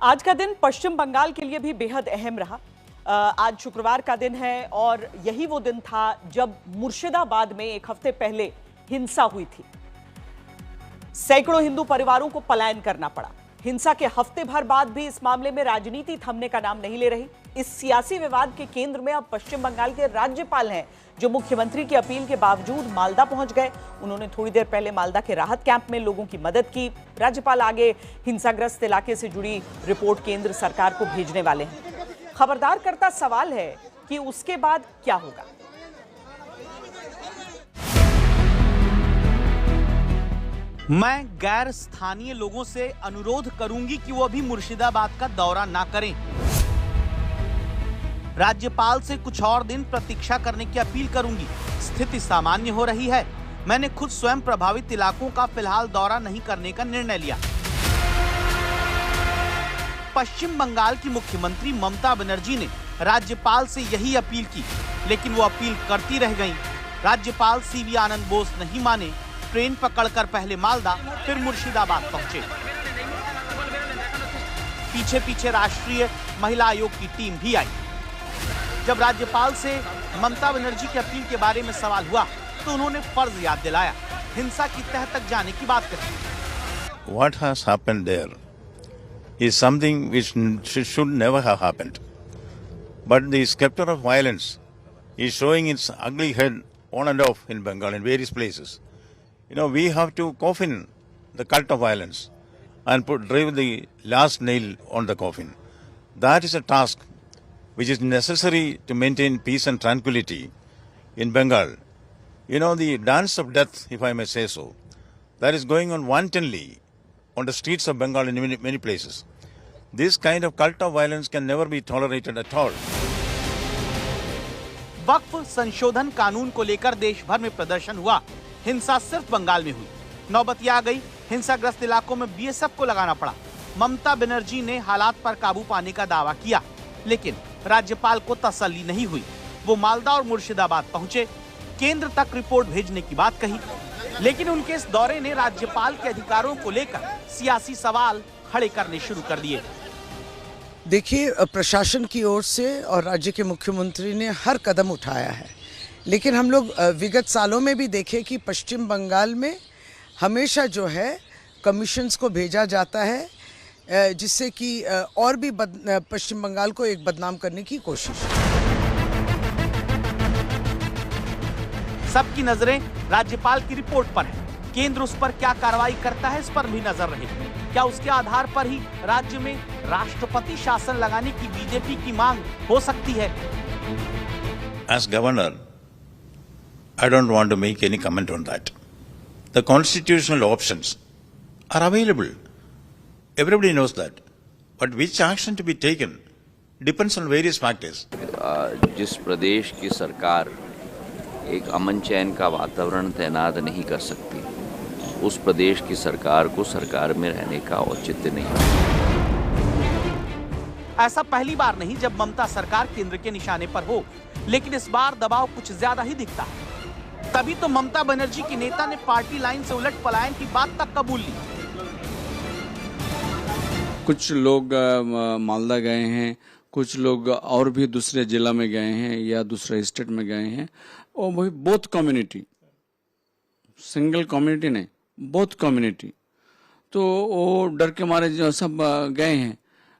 आज का दिन पश्चिम बंगाल के लिए भी बेहद अहम रहा। आज शुक्रवार का दिन है और यही वो दिन था जब मुर्शिदाबाद में एक हफ्ते पहले हिंसा हुई थी। सैकड़ों हिंदू परिवारों को पलायन करना पड़ा। हिंसा के हफ्ते भर बाद भी इस मामले में राजनीति थमने का नाम नहीं ले रही। इस सियासी विवाद के केंद्र में अब पश्चिम बंगाल के राज्यपाल हैं, जो मुख्यमंत्री की अपील के बावजूद मालदा पहुंच गए। उन्होंने थोड़ी देर पहले मालदा के राहत कैंप में लोगों की मदद की। राज्यपाल आगे हिंसाग्रस्त इलाके से जुड़ी रिपोर्ट केंद्र सरकार को भेजने वाले हैं। खबरदार करता सवाल है कि उसके बाद क्या होगा। मैं गैर स्थानीय लोगों से अनुरोध करूंगी कि वो भी मुर्शिदाबाद का दौरा ना करें। राज्यपाल से कुछ और दिन प्रतीक्षा करने की अपील करूंगी। स्थिति सामान्य हो रही है। मैंने खुद स्वयं प्रभावित इलाकों का फिलहाल दौरा नहीं करने का निर्णय लिया। पश्चिम बंगाल की मुख्यमंत्री ममता बनर्जी ने राज्यपाल से यही अपील की, लेकिन वो अपील करती रह गईं। राज्यपाल सीवी आनंद बोस नहीं माने। ट्रेन पकड़कर पहले मालदा फिर मुर्शिदाबाद पहुंचे। पीछे पीछे राष्ट्रीय महिला आयोग की टीम भी आई। जब राज्यपाल से ममता बनर्जी की अपील के बारे में सवाल हुआ तो उन्होंने फर्ज याद दिलाया। हिंसा की तह तक जाने की बात कही। What has happened there is something which should never have happened. But the specter of violence is showing its ugly head on and off in Bengal in various places. You know, we have to coffin the cult of violence and drive the last nail on the coffin. That is a task which is necessary to maintain peace and tranquility in Bengal. You know, the dance of death, if I may say so, that is going on wantonly on the streets of Bengal in many places. This kind of cult of violence can never be tolerated at all. वक्फ संशोधन कानून को लेकर देश भर में प्रदर्शन हुआ। हिंसा सिर्फ बंगाल में हुई। नौबत आ गई। हिंसाग्रस्त इलाकों में बीएसएफ को लगाना पड़ा। ममता बनर्जी ने हालात पर काबू पाने का दावा किया, लेकिन राज्यपाल को तसल्ली नहीं हुई। वो मालदा और मुर्शिदाबाद पहुंचे, केंद्र तक रिपोर्ट भेजने की बात कही, लेकिन उनके इस दौरे ने राज्यपाल के अधिकारों को लेकर सियासी सवाल खड़े करने शुरू कर दिए। देखिए, प्रशासन की ओर से और राज्य के मुख्यमंत्री ने हर कदम उठाया है, लेकिन हम लोग विगत सालों में भी देखे कि पश्चिम बंगाल में हमेशा जो है कमीशंस को भेजा जाता है, जिससे कि और भी पश्चिम बंगाल को एक बदनाम करने की कोशिश। सबकी नजरें राज्यपाल की रिपोर्ट पर है। केंद्र उस पर क्या कार्रवाई करता है, इस पर भी नजर रहेगी। क्या उसके आधार पर ही राज्य में राष्ट्रपति शासन लगाने की बीजेपी की मांग हो सकती है? As governor, I don't want to make any comment on that. The constitutional options are available. Everybody knows that. But which action to be taken depends on various factors. जिस प्रदेश की सरकार एक अमन चैन का वातावरण तैनात नहीं कर सकती, उस प्रदेश की सरकार को सरकार में रहने का औचित्य नहीं। ऐसा पहली बार नहीं जब ममता सरकार केंद्र के निशाने पर हो, लेकिन इस बार दबाव कुछ ज्यादा ही दिखता है। तभी तो ममता बनर्जी के नेता ने पार्टी लाइन से उलट पलायन की बात तक कबूल ली। कुछ लोग मालदा गए हैं, कुछ लोग और भी दूसरे जिला में गए हैं या दूसरे स्टेट में गए हैं, और वही बोथ कम्युनिटी, सिंगल कम्युनिटी नहीं, बोथ कम्युनिटी, तो वो डर के मारे जो सब गए हैं।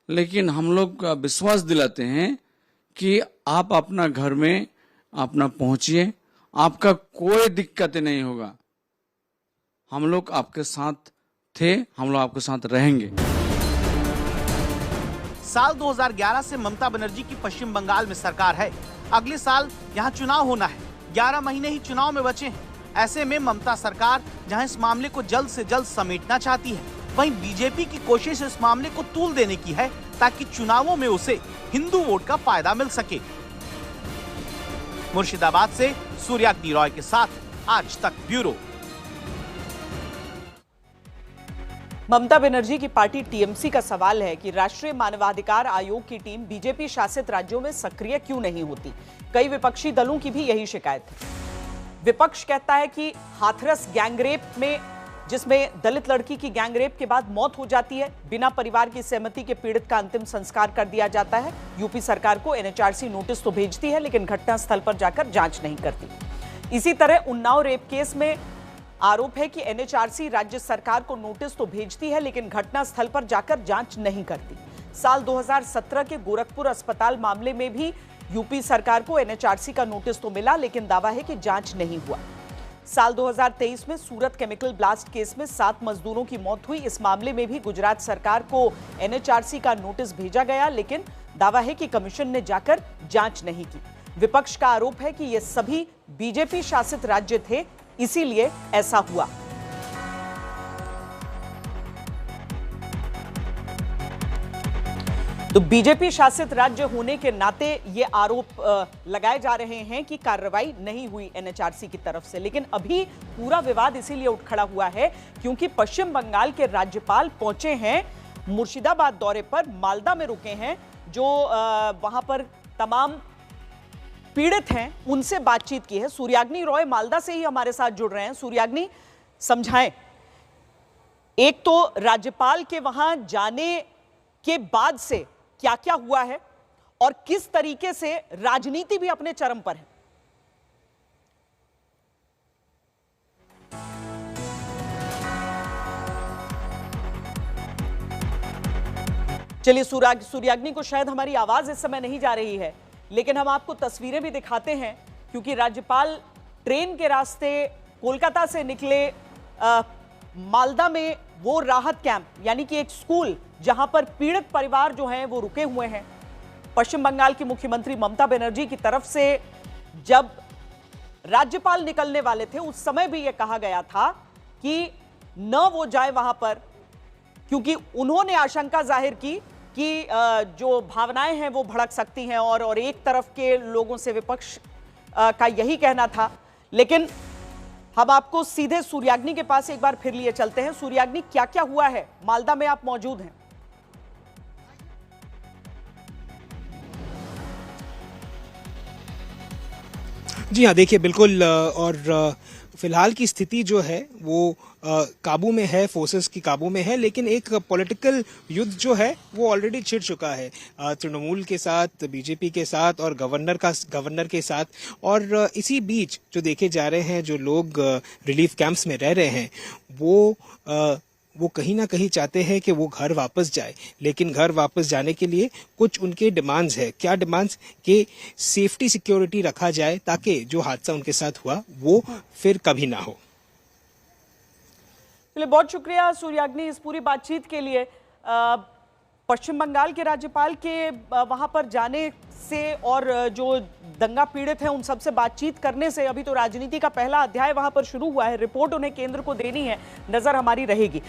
लेकिन हम लोग विश्वास दिलाते हैं कि आप अपना घर में अपना पहुंचिए, आपका कोई दिक्कत नहीं होगा। हम लोग आपके साथ थे, हम लोग आपके साथ रहेंगे। साल 2011 से ममता बनर्जी की पश्चिम बंगाल में सरकार है। अगले साल यहाँ चुनाव होना है। 11 महीने ही चुनाव में बचे हैं। ऐसे में ममता सरकार जहां इस मामले को जल्द से जल्द समेटना चाहती है, वहीं बीजेपी की कोशिश इस मामले को तूल देने की है ताकि चुनावों में उसे हिंदू वोट का फायदा मिल सके। मुर्शिदाबाद से सूर्याग्नि रॉय के साथ आज तक ब्यूरो। ममता बनर्जी की पार्टी टीएमसी का सवाल है कि राष्ट्रीय मानवाधिकार आयोग की टीम बीजेपी शासित राज्यों में सक्रिय क्यों नहीं होती। कई विपक्षी दलों की भी यही शिकायत है। विपक्ष कहता है कि हाथरस गैंगरेप में जिसमें दलित लड़की की गैंगरेप के बाद मौत हो जाती है। बिना परिवार की सहमति के पीड़ित का अंतिम संस्कार कर दिया जाता है। यूपी सरकार को एनएचआरसी नोटिस तो भेजती है, लेकिन घटनास्थल पर जाकर जांच नहीं करती। इसी तरह उन्नाव रेप केस में आरोप है कि एनएचआरसी राज्य सरकार को नोटिस तो भेजती है, लेकिन घटनास्थल पर जाकर जांच नहीं करती। साल 2017 के गोरखपुर अस्पताल मामले में भी यूपी सरकार को एनएचआरसी का नोटिस तो मिला, लेकिन दावा है कि जांच नहीं हुआ। साल 2023 में सूरत केमिकल ब्लास्ट केस में 7 मजदूरों की मौत हुई। इस मामले में भी गुजरात सरकार को एनएचआरसी का नोटिस भेजा गया, लेकिन दावा है कि कमीशन ने जाकर जांच नहीं की। विपक्ष का आरोप है कि ये सभी बीजेपी शासित राज्य थे, इसीलिए ऐसा हुआ। तो बीजेपी शासित राज्य होने के नाते ये आरोप लगाए जा रहे हैं कि कार्रवाई नहीं हुई एनएचआरसी की तरफ से। लेकिन अभी पूरा विवाद इसीलिए उठ खड़ा हुआ है क्योंकि पश्चिम बंगाल के राज्यपाल पहुंचे हैं मुर्शिदाबाद दौरे पर, मालदा में रुके हैं। जो वहां पर तमाम पीड़ित हैं उनसे बातचीत की है। सूर्याग्नि रॉय मालदा से ही हमारे साथ जुड़ रहे हैं। सूर्याग्नि, समझाएं, एक तो राज्यपाल के वहां जाने के बाद से क्या क्या हुआ है और किस तरीके से राजनीति भी अपने चरम पर है। चलिए, सूर्याग्नि को शायद हमारी आवाज इस समय नहीं जा रही है, लेकिन हम आपको तस्वीरें भी दिखाते हैं क्योंकि राज्यपाल ट्रेन के रास्ते कोलकाता से निकले। मालदा में वो राहत कैंप यानी कि एक स्कूल जहां पर पीड़ित परिवार जो हैं वो रुके हुए हैं। पश्चिम बंगाल की मुख्यमंत्री ममता बनर्जी की तरफ से जब राज्यपाल निकलने वाले थे उस समय भी यह कहा गया था कि न वो जाए वहां पर, क्योंकि उन्होंने आशंका जाहिर की कि जो भावनाएं हैं वो भड़क सकती हैं और एक तरफ के लोगों से विपक्ष का यही कहना था। लेकिन हम आपको सीधे सूर्याग्नि के पास एक बार फिर लिए चलते हैं। सूर्याग्नि, क्या क्या हुआ है? मालदा में आप मौजूद हैं। जी हाँ, देखिए बिल्कुल, और फिलहाल की स्थिति जो है वो काबू में है, फोर्सेस की काबू में है, लेकिन एक पॉलिटिकल युद्ध जो है वो ऑलरेडी छिड़ चुका है तृणमूल के साथ, बीजेपी के साथ और गवर्नर के साथ। और इसी बीच जो देखे जा रहे हैं, जो लोग रिलीफ कैंप्स में रह रहे हैं वो कहीं ना कहीं चाहते हैं कि वो घर वापस जाए, लेकिन घर वापस जाने के लिए कुछ उनके डिमांड्स है। क्या डिमांड्स? कि सेफ्टी सिक्योरिटी रखा जाए ताकि जो हादसा उनके साथ हुआ वो फिर कभी ना हो। चलिए, बहुत शुक्रिया सूर्याग्नि इस पूरी बातचीत के लिए। पश्चिम बंगाल के राज्यपाल के वहां पर जाने से और जो दंगा पीड़ित हैं उन सबसे बातचीत करने से अभी तो राजनीति का पहला अध्याय वहां पर शुरू हुआ है। रिपोर्ट उन्हें केंद्र को देनी है, नजर हमारी रहेगी।